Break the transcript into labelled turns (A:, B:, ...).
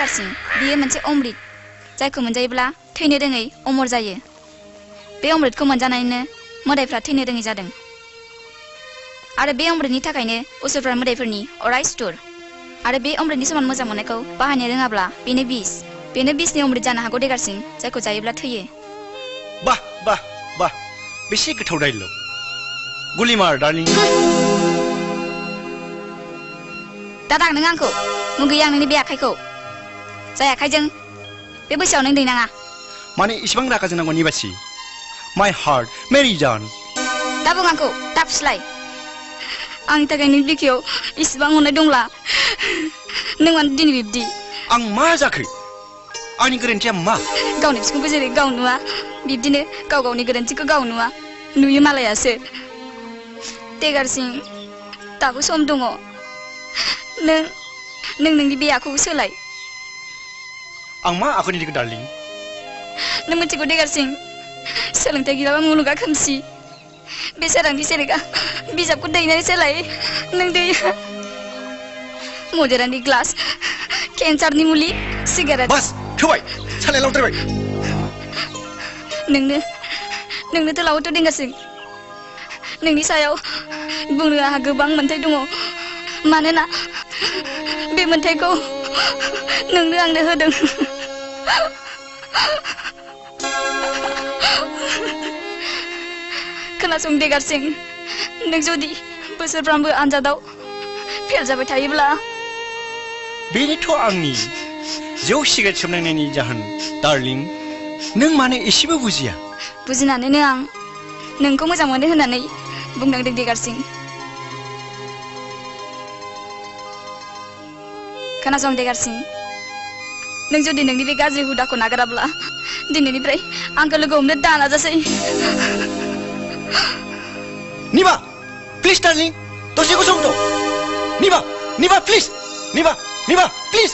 A: देगारसिं बियो मोनसे अमृत जायखौ मोनजायोब्ला थैनो रोङै अमर जायो बे अमृतखौ मोनजानानैनो मोदायफ्रा थैनो रोङै जादों आरो बे अमृतनि थाखायनो असुरफ्रा मोदायफोरनि अराय सुथुर आरो बे अमृतनि समान मोजां मोननायखौ बाहायनो रोङाब्ला बेनो बिसनि अमृत जानो हागौ देगारसिं जायखौ जायोब्ला थैयो
B: बाह बाह बाह बेसे गोथाव डायलग गुलिमार डार्लिं
A: दादां नों आंखौ मुगैयो आं नोंनि बे आखाइखौ जाय आखाइजों बे बैसोआव नों दैनाङा
B: माने इसिबां रागा जोंनांगौ निबासि माय हार्ट मेरि जान
A: दा बुं आंखौ दा फुस्लाय आंनि थाखाय नों बिखायाव इसिबां अननाय दंब्ला नों मानो दिनै बिब्दि
B: आं मा जाखो आंनि गोरोन्थिया मा
A: गावनि बिखुंखौ जेरै गाव नुवा बिब्दिनो गाव गावनि गोरोन्थिखौ गाव नुवा नुयो मालायासो देगारसिं दाबो सम दङ नों नोंनि बे आखुखौ सोलाय
B: आं मा आखुनि दिखौ डार्लिं
A: नों मिथिगौ देगारसिं सोलोंथाइ गैयाबा मुलुगा खोमसि बे सोरांनि सेरेगा बिजाबखौ दैनानै सोलाय नों दै मदेरानि ग्लास केन्सारनि मुलि सिगारेट
B: बास थोबाय सालाय लावद्रायबाय
A: नोंनोथ' लावोथ' देगारसिं नोंनि सायाव बुंनो आंहा गोबां मोन्थाय दङ मानोना बे मोन्थायखौ नोंनो आंनो होदों खोनासं देगारसिं नों जुदि बोसोरफ्रामबो आनजादाव फेल जाबाय थायोब्ला
B: बेनिथ' आंनि जौ सिगारेट सोबनायनि जाहोन डार्लिं नों मानो एसेबो बुजिया
A: बुजिनानैनो आं नोंखौ मोजां मोनो होननानै बुंनांदों देगारसिं खोनासं देगारसिं नों जुदि नोंनि बे गाज्रि हुदाखौ नागाराब्ला दिनैनिफ्राय आंखौ लोगो हमनो दा नाजासै
B: निबा प्लिज डार्लिं दसे गसंथ' निबा प्लिज निबा प्लिज